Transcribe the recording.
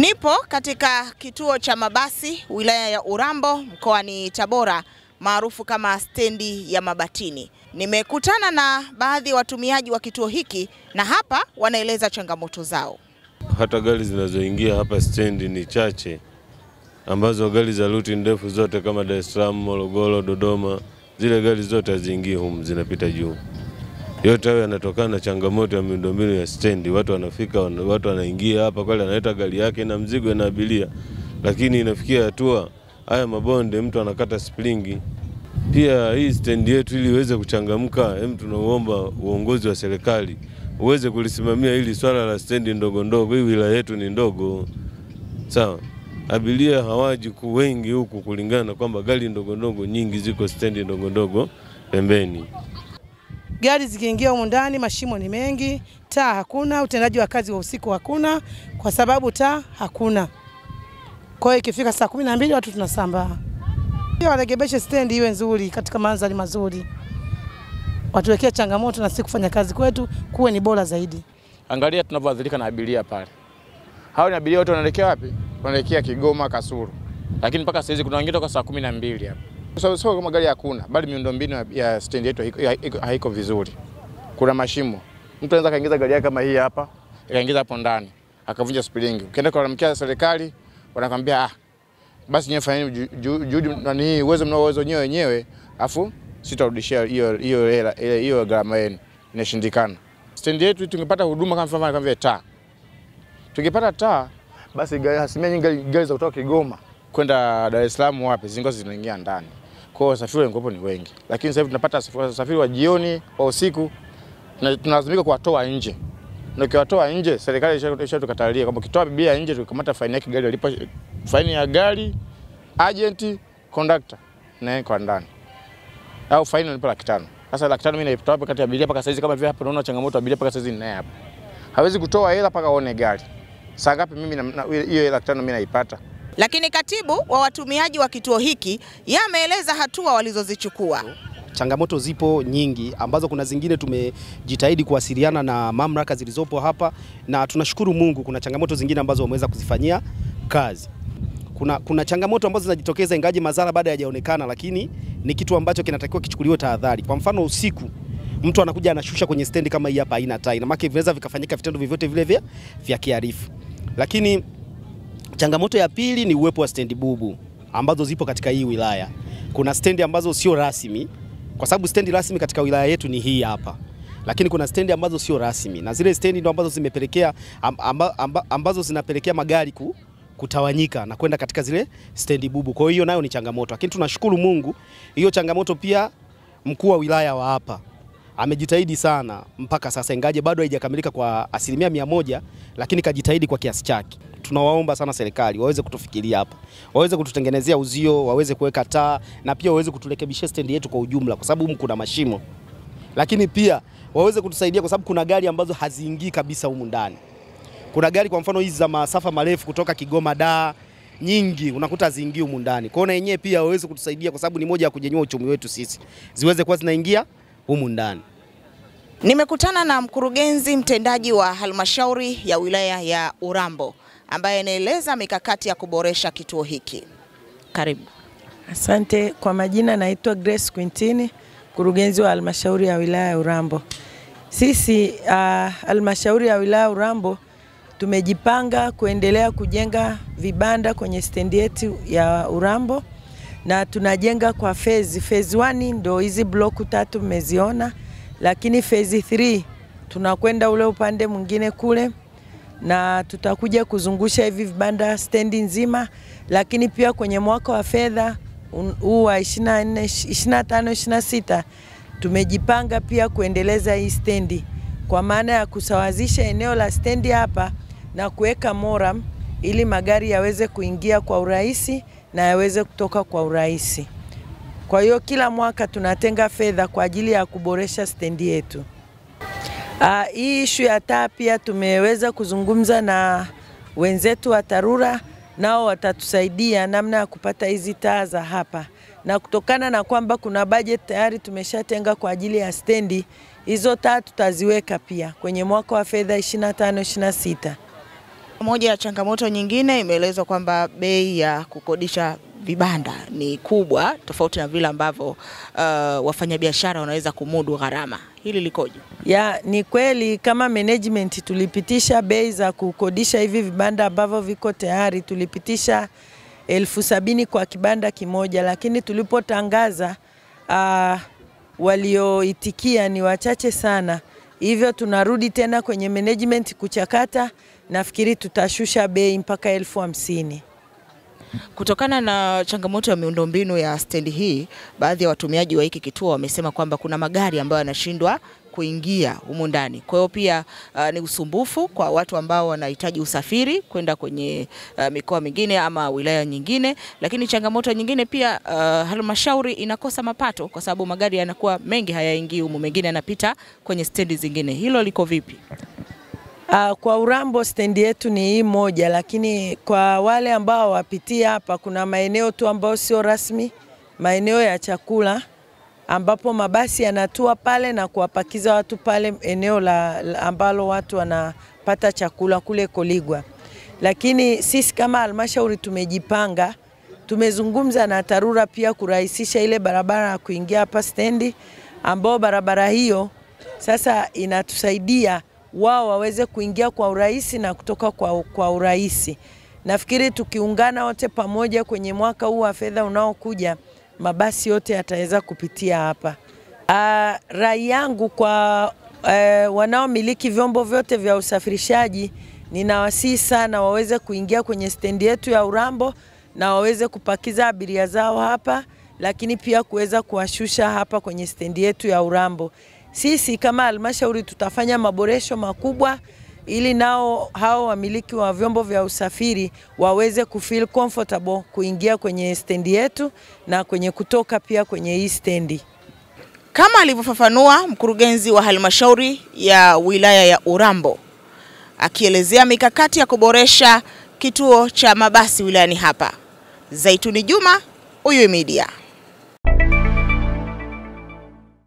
Nipo katika kituo cha mabasi wilaya ya Urambo mkoani Tabora maarufu kama stendi ya Mabatini. Nimekutana na baadhi ya watumiaji wa kituo hiki na hapa wanaeleza changamoto zao. Hata gari zinazoingia hapa stendi ni chache, ambazo gari za ruti ndefu zote kama Dar es Salaam, Morogoro, Dodoma, zile gari zote haziingii humu, zinapita juu. Yote hayo yanatokana na changamoto ya miundombinu ya stendi. Watu wanafika, watu wanaingia hapa, kweli analeta gari yake na mzigo na abiria, lakini inafikia hatua haya mabonde mtu anakata springi. Pia hii stendi yetu ili iweze kuchangamka, tunaomba uongozi wa serikali uweze kulisimamia hili swala la stendi ndogo ndogo. Hii wilaya yetu ni ndogo. Sawa. Abiria hawaji wengi huku kulingana kwamba gari ndogo ndogo nyingi ziko stendi ndogo ndogo pembeni. Gari zikiingia humu ndani mashimo ni mengi, taa hakuna, utendaji wa kazi wa usiku hakuna kwa sababu taa hakuna. Kwa hiyo ikifika saa 12 watu tunasambaa. Pia warekebishe stendi iwe nzuri katika mandhari mazuri. Watuwekea changamoto na sisi kufanya kazi kwetu kuwe ni bora zaidi. Angalia tunavyoadhirika na abiria pale. Hao ni abiria wote wanaelekea wapi? Wanaelekea Kigoma, Kasulu. Lakini mpaka sasa hizi kuna wengine toka saa 12 hapa. Sio kama gari hakuna, bali miundombinu ya stendi yetu haiko vizuri. Kuna mashimo. Mtu anaweza kaingiza gari yake kama hii hapa, akaingiza hapo ndani, akavunja springi. Ukienda kwa mkia serikali, wanakuambia basi nyewe fanyeni juhudi nani uwezo mnao uwezo wenyewe, afu sitarudishia hiyo gharama yenu. Inashindikana. Stendi yetu tungepata huduma kama vile taa. Tungepata taa, basi gari za kutoka Kigoma kwenda Dar es Salaam wapi zingozi zinaingia ndani. Kwa hiyo usafiri wengi ni wengi. Lakini sasa hivi tunapata usafiri wa jioni au usiku na tunalazimika kuwatoa nje. Na ukiwatoa nje serikali ishatukatalia kwamba ukitoa abiria nje tukamata faini yake gari alipa faini ya gari, agent, conductor na kwa ndani. Au faini unalipa 500. Sasa 500 mimi naitoa hapa kati ya abiria mpaka saizi kama vile hapa unaona changamoto abiria mpaka saizi ninaye hapa. Hawezi kutoa hela mpaka aone gari. Saa ngapi mimi hiyo hela 500 mimi naipata? Lakini katibu wa watumiaji wa kituo hiki yameeleza hatua walizozichukua. Changamoto zipo nyingi ambazo kuna zingine tumejitahidi kuwasiliana na mamlaka zilizopo hapa na tunashukuru Mungu kuna changamoto zingine ambazo wameweza kuzifanyia kazi. Kuna changamoto ambazo zinajitokeza ingaje madhara baada hayajaonekana, lakini ni kitu ambacho kinatakiwa kichukuliwe tahadhari. Kwa mfano usiku mtu anakuja anashusha kwenye stendi kama hii hapa haina taa, na maana vinaweza vikafanyika vitendo vyovyote vile vya kiarifu. Lakini changamoto ya pili ni uwepo wa stendi bubu ambazo zipo katika hii wilaya. Kuna stendi ambazo sio rasmi, kwa sababu stendi rasmi katika wilaya yetu ni hii hapa. Lakini kuna stendi ambazo sio rasmi, na zile stendi ndo ambazo zimepelekea ambazo zinapelekea magari kutawanyika na kwenda katika zile stendi bubu. Kwa hiyo nayo ni changamoto. Lakini tunashukuru Mungu, hiyo changamoto pia mkuu wa wilaya wa hapa amejitahidi sana mpaka sasa, ingaje bado haijakamilika kwa 100%, lakini kajitahidi kwa kiasi chake. Tunawaomba sana serikali waweze kutufikiria hapa, waweze kututengenezea uzio, waweze kuweka taa na pia waweze kuturekebishia stendi yetu kwa ujumla, kwa sababu kuna mashimo. Lakini pia waweze kutusaidia kwa sababu kuna gari ambazo haziingii kabisa humu ndani. Kuna gari kwa mfano hizi za masafa marefu kutoka Kigoma Dar nyingi unakuta haziingii humu ndani. Kwa hiyo na yenyewe pia waweze kutusaidia kwa sababu ni moja ya kujenyua uchumi wetu sisi. Ziweze kuwa zinaingia humu ndani. Nimekutana na mkurugenzi mtendaji wa halmashauri ya wilaya ya Urambo ambaye anaeleza mikakati ya kuboresha kituo hiki. Karibu. Asante. Kwa majina naitwa Grace Quintini, mkurugenzi wa halmashauri ya wilaya ya Urambo. Sisi halmashauri ya wilaya ya Urambo tumejipanga kuendelea kujenga vibanda kwenye stendi yetu ya Urambo na tunajenga kwa phase 1 ndio hizi block 3 mmeziona, lakini phase 3 tunakwenda ule upande mwingine kule na tutakuja kuzungusha hivi vibanda stendi nzima. Lakini pia kwenye mwaka wa fedha huu wa 25-26 tumejipanga pia kuendeleza hii stendi kwa maana ya kusawazisha eneo la stendi hapa na kuweka moram ili magari yaweze kuingia kwa urahisi na yaweze kutoka kwa urahisi. Kwa hiyo kila mwaka tunatenga fedha kwa ajili ya kuboresha stendi yetu. Hii issue ya taa pia tumeweza kuzungumza na wenzetu wa TARURA, nao watatusaidia namna ya kupata hizi taa za hapa. Na kutokana na kwamba kuna budget tayari tumeshatenga kwa ajili ya stendi, hizo taa tutaziweka pia kwenye mwaka wa fedha 25-26. Moja ya changamoto nyingine imeelezwa kwamba bei ya kukodisha vibanda ni kubwa tofauti na vile ambavyo wafanyabiashara wanaweza kumudu gharama. Hili likoje? Ya, ni kweli kama management tulipitisha bei za kukodisha hivi vibanda ambavyo viko tayari, tulipitisha 70,000 kwa kibanda kimoja, lakini tulipotangaza walioitikia ni wachache sana. Hivyo tunarudi tena kwenye management kuchakata, nafikiri tutashusha bei mpaka 50,000. Kutokana na changamoto ya miundombinu ya stendi hii, baadhi ya watumiaji wa hiki kituo wamesema kwamba kuna magari ambayo yanashindwa kuingia humu ndani. Kwa hiyo pia ni usumbufu kwa watu ambao wanahitaji usafiri kwenda kwenye mikoa mingine ama wilaya nyingine, lakini changamoto nyingine pia halmashauri inakosa mapato kwa sababu magari yanakuwa mengi hayaingii humu, mengine yanapita kwenye stendi zingine. Hilo liko vipi? Kwa Urambo stendi yetu ni hii moja, lakini kwa wale ambao wapitia hapa kuna maeneo tu ambao sio rasmi, maeneo ya chakula ambapo mabasi yanatua pale na kuwapakiza watu pale eneo ambalo watu wanapata chakula kule Koligwa. Lakini sisi kama halmashauri tumejipanga, tumezungumza na TARURA pia kurahisisha ile barabara ya kuingia hapa stendi, ambao barabara hiyo sasa inatusaidia wao waweze kuingia kwa urahisi na kutoka kwa urahisi. Nafikiri tukiungana wote pamoja kwenye mwaka huu wa fedha unaokuja, mabasi yote yataweza kupitia hapa. Rai yangu kwa wanaomiliki vyombo vyote vya usafirishaji, ninawasihi sana waweze kuingia kwenye stendi yetu ya Urambo na waweze kupakiza abiria zao hapa, lakini pia kuweza kuwashusha hapa kwenye stendi yetu ya Urambo. Sisi kama halmashauri tutafanya maboresho makubwa ili nao hao wamiliki wa vyombo vya usafiri waweze kufeel comfortable kuingia kwenye stendi yetu na kwenye kutoka pia kwenye hii stendi. Kama alivyofafanua mkurugenzi wa halmashauri ya wilaya ya Urambo akielezea mikakati ya kuboresha kituo cha mabasi wilayani hapa. Zaituni Juma, UY Media.